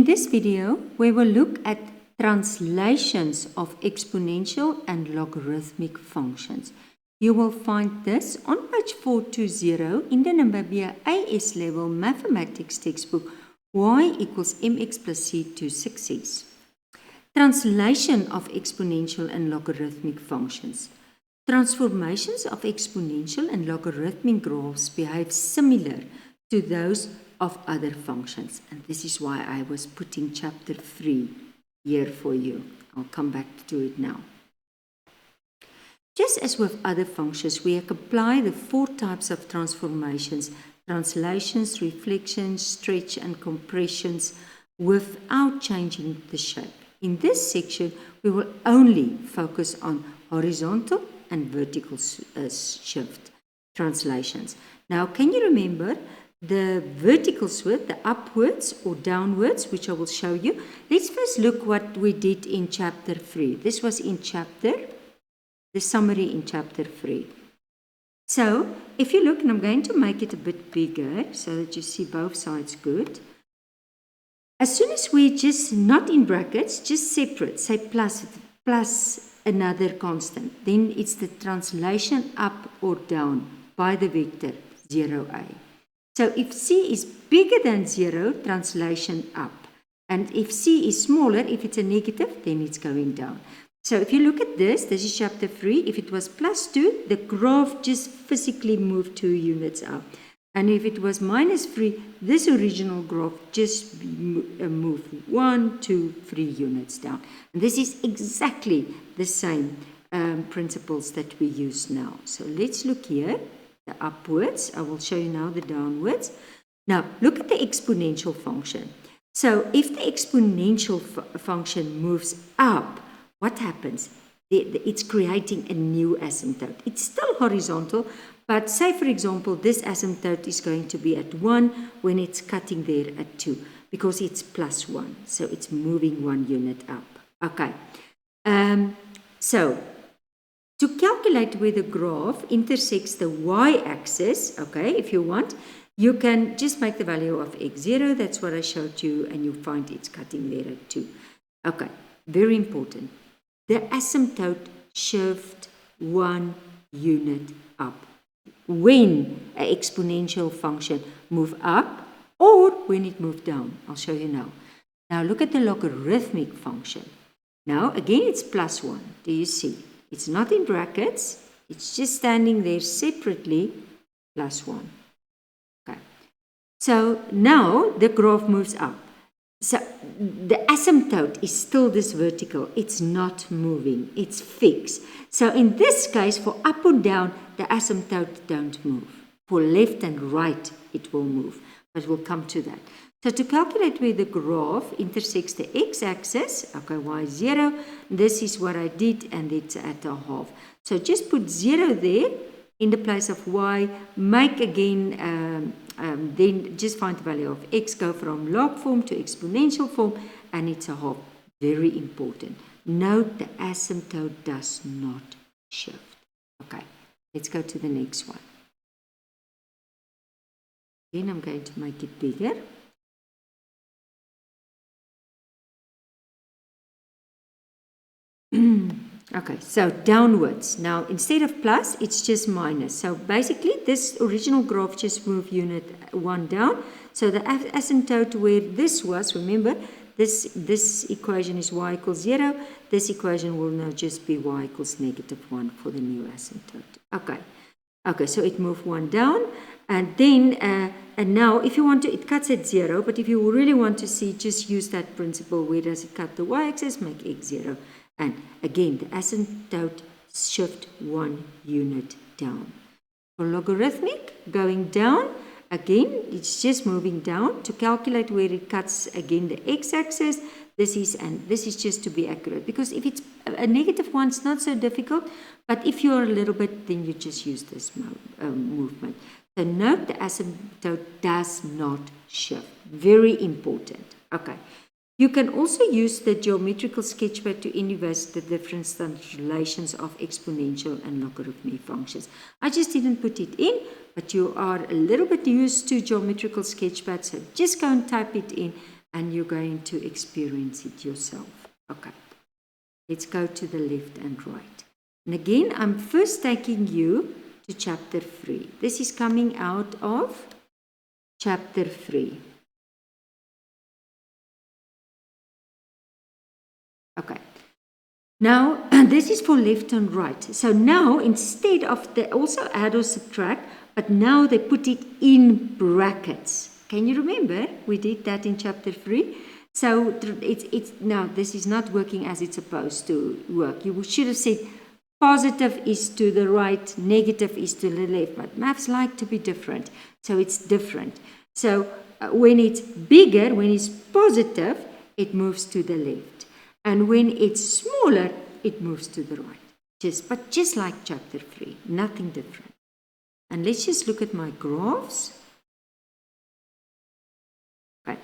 this video, we will look at translations of exponential and logarithmic functions. You will find this on page 420 in the Namibian AS-Level Mathematics textbook, y equals mx+c to success. Translation of exponential and logarithmic functions. Transformations of exponential and logarithmic graphs behave similar to those of other functions, and this is why I was putting chapter 3 here for you. I'll come back to it now. Just as with other functions, we apply the 4 types of transformations: translations, reflections, stretch, and compressions without changing the shape. In this section, we will only focus on horizontal and vertical shift translations. Now, can you remember the vertical shift, the upwards or downwards, which I will show you? Let's first look what we did in chapter 3. This was in the summary in chapter 3. So, if you look, and I'm going to make it a bit bigger so that you see both sides good. As soon as we just, not in brackets, just separate, say plus another constant, then it's the translation up or down by the vector 0a. So if c is bigger than 0, translation up. And if c is smaller, if it's a negative, then it's going down. So if you look at this is chapter 3. If it was plus 2, the graph just physically moved 2 units up. And if it was minus 3, this original graph just moved 1, 2, 3 units down. And this is exactly the same principles that we use now. So let's look here. The upwards. I will show you now the downwards. Now, look at the exponential function. So, if the exponential function moves up, what happens? It's creating a new asymptote. It's still horizontal, but say, for example, this asymptote is going to be at 1 when it's cutting there at 2, because it's plus 1. So, it's moving 1 unit up. Okay. To calculate where the graph intersects the y-axis, okay, if you want, you can just make the value of x0. That's what I showed you, and you find it's cutting there at 2. Okay, very important. The asymptote shift 1 unit up when an exponential function move up or when it moved down. I'll show you now. Now look at the logarithmic function. Now again it's plus 1. Do you see? It's not in brackets, it's just standing there separately, plus 1. Okay. So now the graph moves up. So the asymptote is still this vertical, it's not moving, it's fixed. So in this case, for up or down, the asymptote don't move. For left and right, it will move, but we'll come to that. So to calculate where the graph intersects the x-axis, okay, y0, this is what I did, and it's at a half. So just put 0 there in the place of y, make again, then just find the value of x, go from log form to exponential form, and it's a half. Very important. Note the asymptote does not shift. Okay, let's go to the next one. Again, I'm going to make it bigger. Okay, so downwards. Now, instead of plus, it's just minus. So basically, this original graph just moved unit 1 down. So the asymptote where this was, remember, this equation is y equals 0. This equation will now just be y equals -1 for the new asymptote. Okay, so it moved 1 down. And then, and now, if you want to, it cuts at 0. But if you really want to see, just use that principle. Where does it cut the y-axis? Make x0. And again, the asymptote shift 1 unit down. For logarithmic, going down, again, it's just moving down. To calculate where it cuts, again, the x-axis, this is just to be accurate. Because if it's a -1, it's not so difficult. But if you're a little bit, then you just use this movement. So note the asymptote does not shift. Very important. Okay. You can also use the geometrical sketchpad to invest the different translations of exponential and logarithmic functions. I just didn't put it in, but you are a little bit used to geometrical sketchpad, so just go and type it in and you're going to experience it yourself. Okay, let's go to the left and right. And again, I'm first taking you to chapter 3. This is coming out of chapter 3. Okay. Now, this is for left and right. So now, instead of, they also add or subtract, but now they put it in brackets. Can you remember? We did that in chapter 3. So it's now, this is not working as it's supposed to work. You should have said positive is to the right, negative is to the left, but maths like to be different. So it's different. So when it's bigger, when it's positive, it moves to the left. And when it's smaller, it moves to the right. Just like chapter 3, nothing different. And let's just look at my graphs. Okay.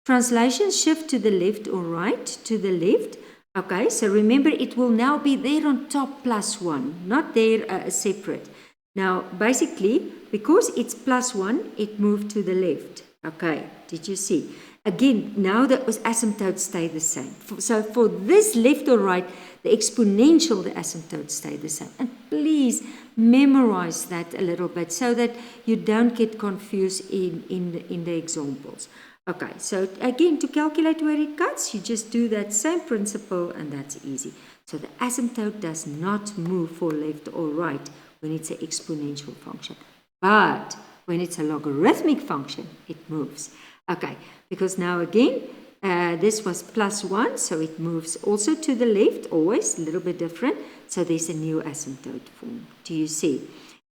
Translations shift to the left or right, to the left. Okay, so remember it will now be there on top plus 1, not there separate. Now, basically, because it's plus 1, it moved to the left. Okay, did you see? Again, now the asymptotes stay the same. So for this left or right, the exponential, the asymptotes stay the same. And please memorize that a little bit so that you don't get confused in the examples. Okay, so again, to calculate where it cuts, you just do that same principle and that's easy. So the asymptote does not move for left or right when it's an exponential function. But when it's a logarithmic function, it moves. Okay, because now again, this was plus 1, so it moves also to the left, always a little bit different. So there's a new asymptote form. Do you see?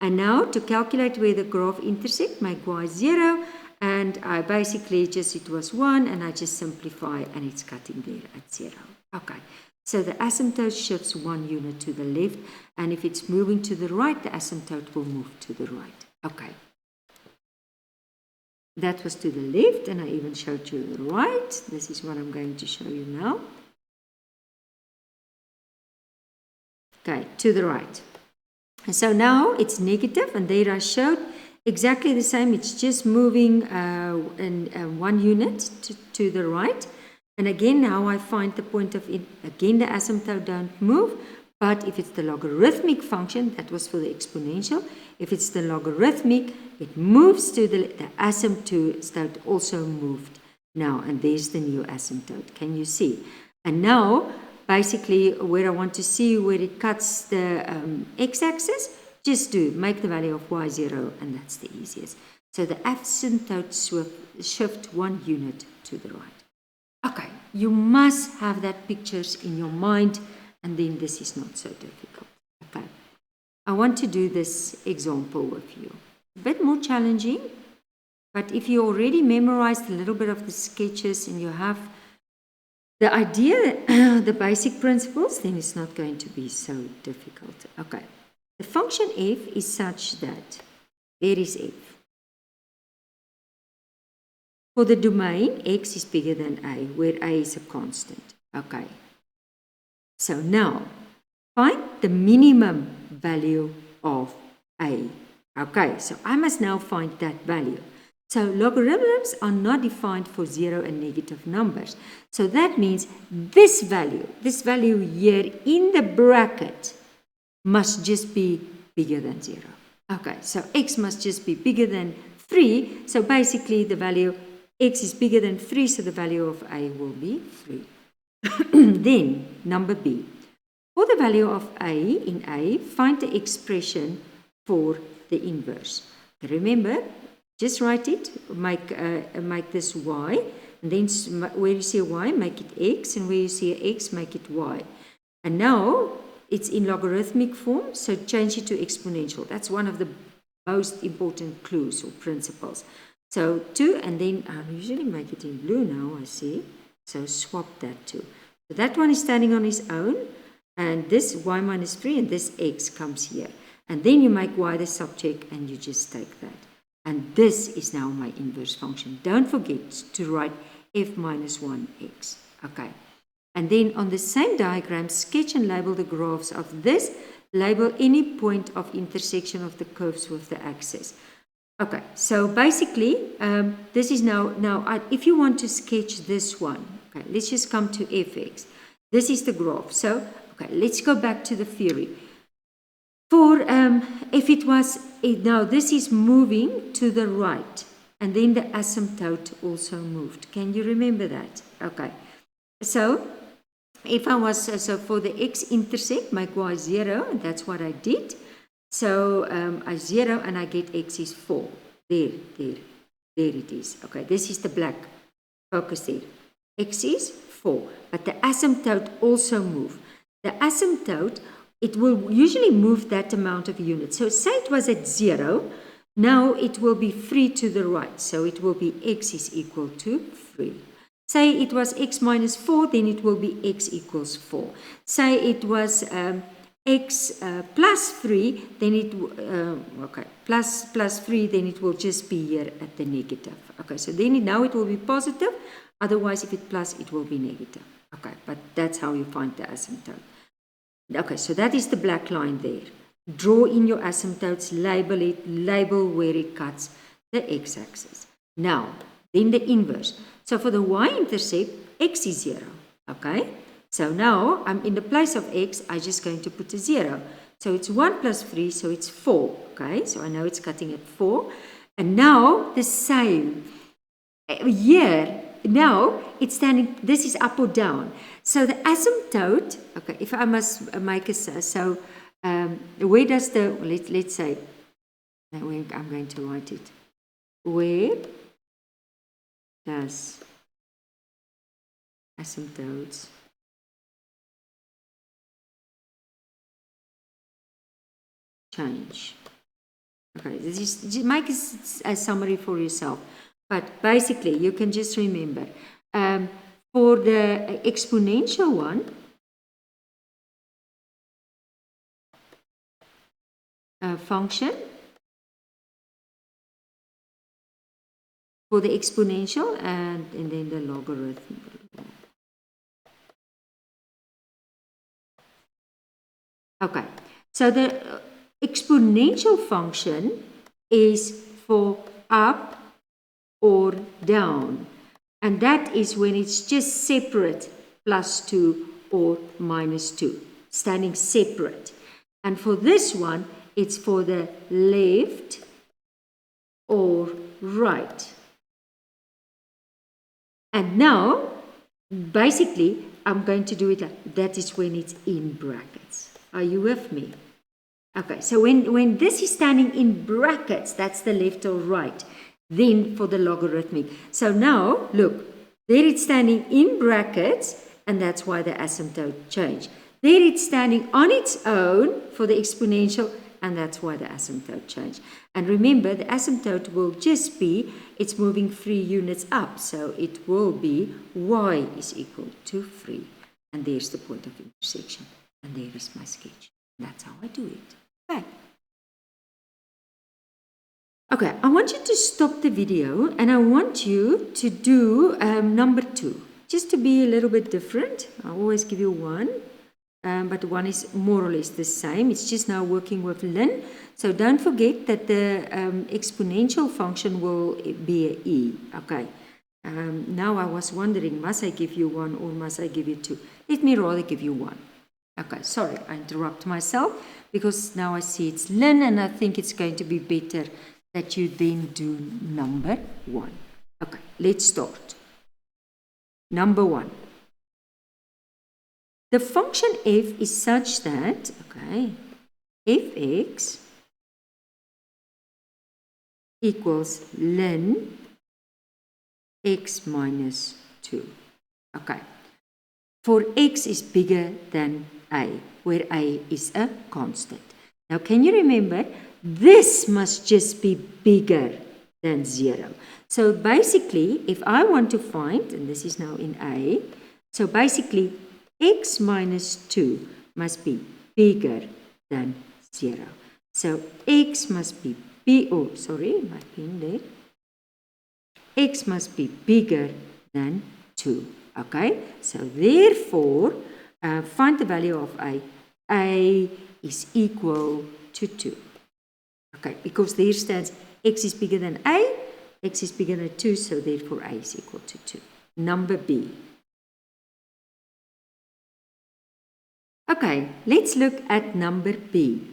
And now to calculate where the graph intersect, make y 0. And I basically just, it was 1, and I just simplify, and it's cutting there at 0. Okay, so the asymptote shifts 1 unit to the left, and if it's moving to the right, the asymptote will move to the right. Okay. That was to the left, and I even showed you the right. This is what I'm going to show you now. Okay, to the right. And so now it's negative, and there I showed exactly the same. It's just moving in 1 unit to the right. And again, now I find the point of it. Again, the asymptote don't move. But if it's the logarithmic function, that was for the exponential. If it's the logarithmic, it moves to the asymptote also moved now. And there's the new asymptote. Can you see? And now, basically, where I want to see where it cuts the x-axis, just make the value of y 0, and that's the easiest. So the asymptote shift 1 unit to the right. Okay, you must have that pictures in your mind, and then this is not so difficult. Okay, I want to do this example with you. A bit more challenging, but if you already memorized a little bit of the sketches and you have the idea, the basic principles, then it's not going to be so difficult. Okay. The function f is such that, there is f. For the domain, x is bigger than a, where a is a constant. Okay. So now, find the minimum value of a. Okay, so I must now find that value. So logarithms are not defined for 0 and negative numbers. So that means this value here in the bracket must just be bigger than 0. Okay, so x must just be bigger than 3. So basically the value x is bigger than 3, so the value of a will be 3. Then, number b. For the value of a in a, find the expression for the inverse. Remember, just write it, make this y, and then where you see a y, make it x, and where you see a x, make it y. And now, it's in logarithmic form, so change it to exponential. That's one of the most important clues or principles. So 2, and then I usually make it in blue now, I see. So swap that too. So that one is standing on its own, and this y minus 3, and this x comes here. And then you make y the subject, and you just take that. And this is now my inverse function. Don't forget to write f minus 1x. Okay. And then on the same diagram, sketch and label the graphs of this. Label any point of intersection of the curves with the axis. Okay, so basically, this is now if you want to sketch this one, okay, let's just come to fx. This is the graph. So, okay, let's go back to the theory. For if it was, now this is moving to the right, and then the asymptote also moved. Can you remember that? Okay, so if I was, so for the x-intercept, make y 0, and that's what I did. So I 0 and I get x is 4. There it is. Okay, this is the black. Focus there. X is 4. But the asymptote also moves. The asymptote, it will usually move that amount of units. So say it was at 0. Now it will be 3 to the right. So it will be x is equal to 3. Say it was x minus 4, then it will be x equals 4. Say it was x plus 3, then it, okay, plus 3, then it will just be here at the negative. Okay, so then now it will be positive. Otherwise, if it's plus, it will be negative. Okay, but that's how you find the asymptote. Okay, so that is the black line there. Draw in your asymptotes, label it, label where it cuts the x-axis. Now, then the inverse. So for the y-intercept, x is 0. Okay, so now I'm in the place of x, I'm just going to put a 0. So it's 1 plus 3, so it's 4. Okay, so I know it's cutting at 4. And now the same. Here, now it's standing, this is up or down. So the asymptote, okay, if I must make a, so where does the, let's say, I'm going to write it. Where does asymptotes change? Okay, this is, just make a summary for yourself. But basically, you can just remember, for the exponential one, function, for the exponential and then the logarithm. Okay, so the exponential function is for up or down, and that is when it's just separate, plus 2 or minus 2, standing separate. And for this one, it's for the left or right. And now, basically, I'm going to do it like that is when it's in brackets. Are you with me? Okay, so when this is standing in brackets, that's the left or right. Then for the logarithmic. So now, look, there it's standing in brackets, and that's why the asymptote changed. There it's standing on its own for the exponential, and that's why the asymptote changed. And remember, the asymptote will just be, it's moving 3 units up, so it will be y is equal to 3. And there's the point of intersection. And there is my sketch. That's how I do it. Okay. Okay, I want you to stop the video and I want you to do number 2. Just to be a little bit different. I always give you 1. But 1 is more or less the same. It's just now working with ln. So don't forget that the exponential function will be a e. Okay. Now I was wondering, must I give you 1 or must I give you 2? Let me rather give you 1. Okay, sorry, I interrupt myself because now I see it's ln and I think it's going to be better that you then do number 1. Okay, let's start. Number 1. The function f is such that, okay, fx equals ln x minus 2. Okay. For x is bigger than a, where a is a constant. Now, can you remember, this must just be bigger than 0. So basically, if I want to find, and this is now in a, so basically, x minus 2 must be bigger than 0. So x must be my pen there. X must be bigger than 2. Okay, so therefore, find the value of a. A is equal to 2. Okay, because there stands x is bigger than a, x is bigger than 2, so therefore a is equal to 2. Number B. Okay, let's look at number B.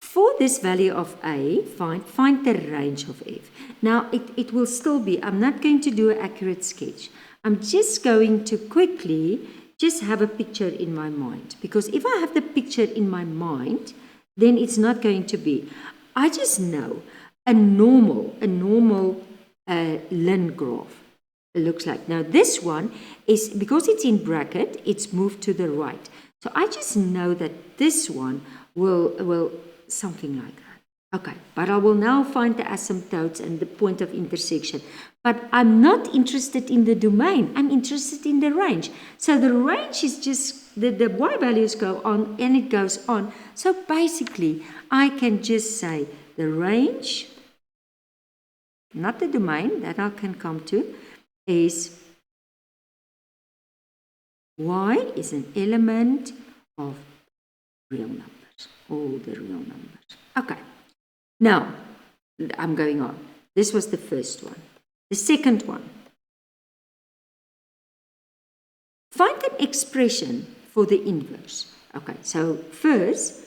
For this value of a, find the range of f. Now, it will still be, I'm not going to do an accurate sketch. I'm just going to quickly just have a picture in my mind. Because if I have the picture in my mind, then it's not going to be. I just know a normal line graph looks like. Now, this one is, because it's in bracket, it's moved to the right. So I just know that this one will something like that. Okay, but I will now find the asymptotes and the point of intersection. But I'm not interested in the domain. I'm interested in the range. So the range is just, the y values go on and it goes on. So basically, I can just say the range, not the domain, that I can come to, is y is an element of real numbers, all the real numbers. Okay, now I'm going on. This was the first one. The second one. Find an expression for the inverse. Okay, so first,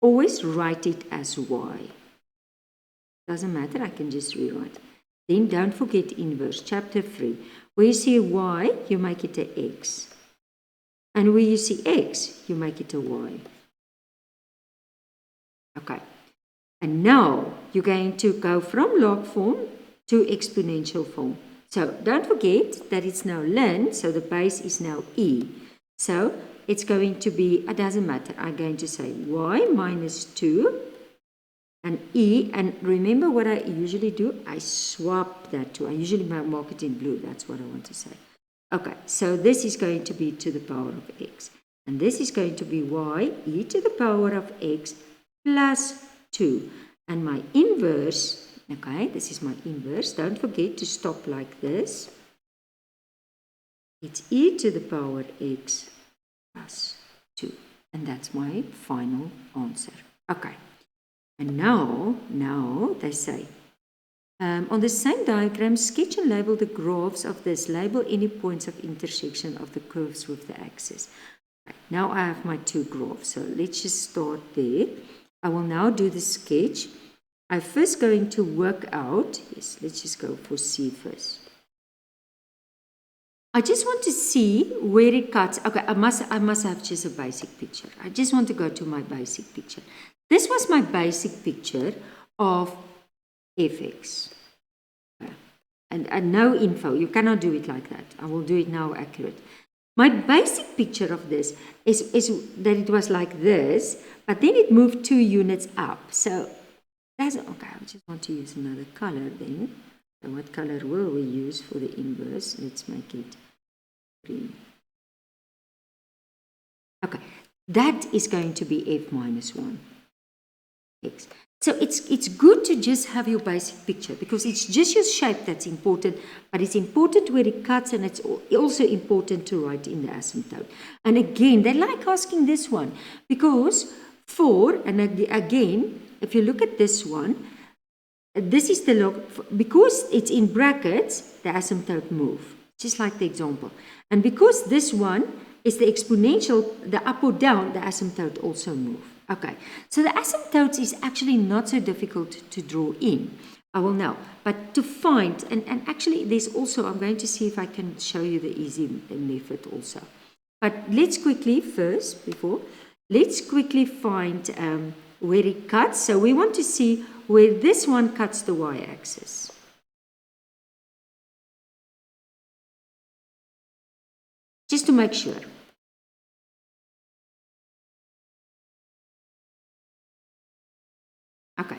always write it as y. Doesn't matter, I can just rewrite. Then don't forget inverse, chapter 3. Where you see a y, you make it a x. And where you see x, you make it a y. Okay. And now you're going to go from log form to exponential form. So don't forget that it's now ln, so the base is now e. So it's going to be, it doesn't matter, I'm going to say y minus 2 and e. And remember what I usually do? I swap that to, I usually mark it in blue, that's what I want to say. Okay, so this is going to be to the power of x. And this is going to be y e to the power of x plus 2. And my inverse, okay, this is my inverse. Don't forget to stop like this. It's e to the power x plus 2. And that's my final answer. Okay. And now they say, on the same diagram, sketch and label the graphs of this. Label any points of intersection of the curves with the axis. Right, now I have my two graphs. So let's just start there. I will now do the sketch. I'm first going to work out, yes, let's just go for C first. I just want to see where it cuts. Okay, I must have just a basic picture. I just want to go to my basic picture. This was my basic picture of fx. Okay. And no info, you cannot do it like that. I will do it now accurate. My basic picture of this is that it was like this, but then it moved 2 units up. So that's okay. I just want to use another color then. So what color will we use for the inverse? Let's make it green. Okay, that is going to be f minus 1 x. So it's good to just have your basic picture because it's just your shape that's important, but it's important where it cuts, and it's also important to write in the asymptote. And again, they like asking this one because and again, if you look at this one, this is the log, because it's in brackets, the asymptote move, just like the example. And because this one is the exponential, the up or down, the asymptote also move. Okay, so the asymptotes is actually not so difficult to draw in. I will now, but to find, and actually there's also, I'm going to see if I can show you the easy method also. But let's quickly find where it cuts. So we want to see where this one cuts the y-axis. Just to make sure. Okay,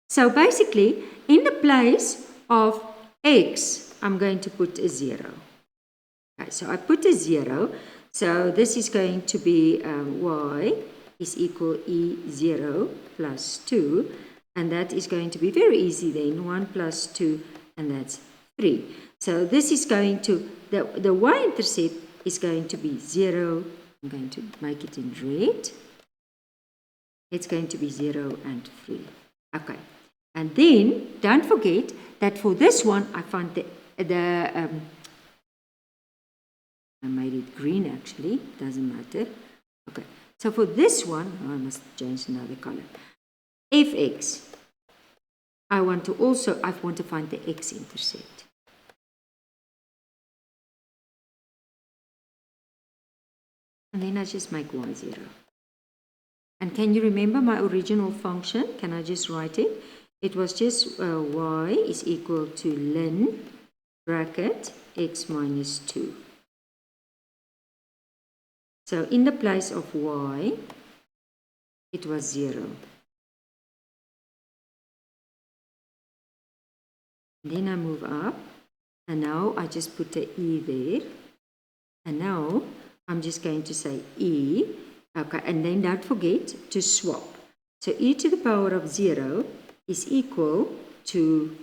so basically, in the place of x, I'm going to put a 0. Okay, so I put a 0. So this is going to be y is equal e0 plus 2. And that is going to be very easy then, 1 plus 2, and that's 3. So this is going to, the y-intercept is going to be 0. I'm going to make it in red. It's going to be 0 and 3. Okay, And then, don't forget that for this one, I find I made it green actually, doesn't matter. Okay, so for this one, I must change another color. Fx, I want to find the x-intercept. And then I just make y0. And can you remember my original function? Can I just write it? It was just y is equal to ln bracket x minus 2. So in the place of y, it was 0. Then I move up, and now I just put the e there. And now I'm just going to say e, okay, and then don't forget to swap. So e to the power of 0 is equal to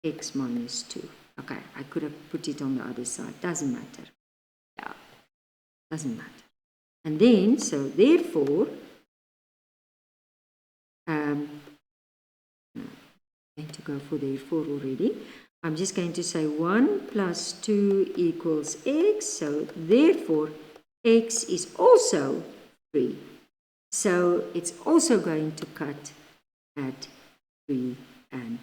x minus 2. Okay, I could have put it on the other side, doesn't matter. Yeah, doesn't matter. And then, so therefore, I'm going to go for therefore already. I'm just going to say 1 plus 2 equals x, so therefore x is also 3. So it's also going to cut at 3 and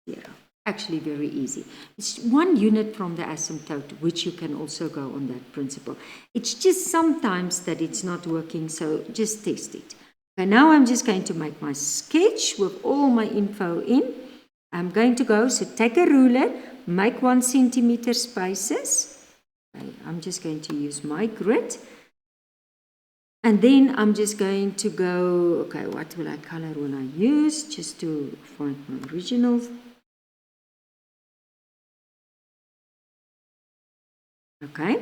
0. Actually very easy. It's 1 unit from the asymptote, which you can also go on that principle. It's just sometimes that it's not working, so just test it. Okay, now I'm just going to make my sketch with all my info in. I'm going to go, so take a ruler, make 1 centimeter spaces. Okay, I'm just going to use my grid. And then I'm just going to go, okay, what color will I use? Just to find my original. Okay,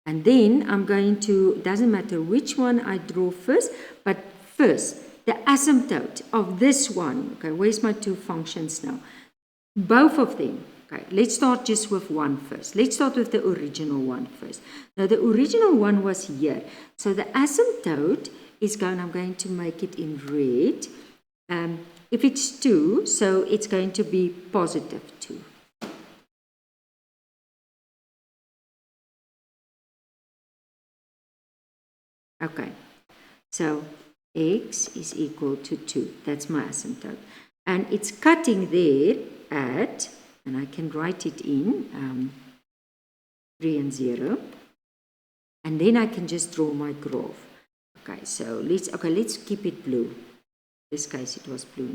and then I'm going to, doesn't matter which one I draw first, but first, the asymptote of this one. Okay, where's my 2 functions now? Both of them. Okay, let's start just with one first. Let's start with the original one first. Now, the original one was here. So the asymptote is I'm going to make it in red. If it's 2, so it's going to be positive 2. Okay, so x is equal to 2. That's my asymptote. And it's cutting there at, and I can write it in 3 and 0. And then I can just draw my graph. Okay, so let's keep it blue. In this case, it was blue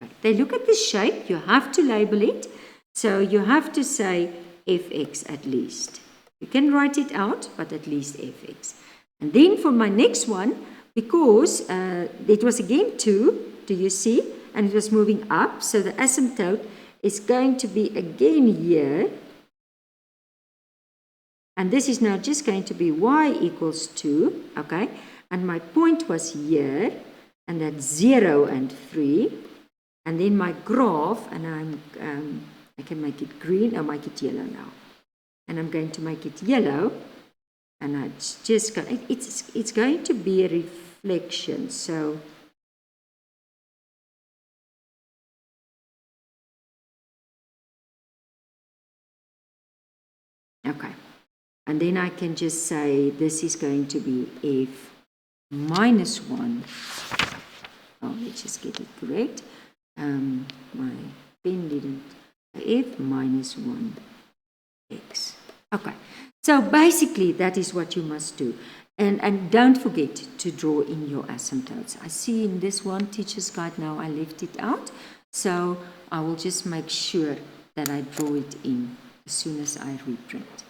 now. They look at the shape, you have to label it. So you have to say fx at least. You can write it out, but at least fx. And then for my next one, because it was again 2, do you see? And it was moving up, so the asymptote is going to be again here. And this is now just going to be y equals 2, okay? And my point was here, and that's 0 and 3. And then my graph, and I can make it green, I'll make it yellow now. And I'm going to make it yellow, and it's going to be a reflection, so okay. And then I can just say this is going to be f minus 1. Oh, let's just get it correct. My pen didn't. F minus 1 x. Okay, so basically that is what you must do. And don't forget to draw in your asymptotes. I see in this one teacher's guide now I left it out. So I will just make sure that I draw it in as soon as I reprint.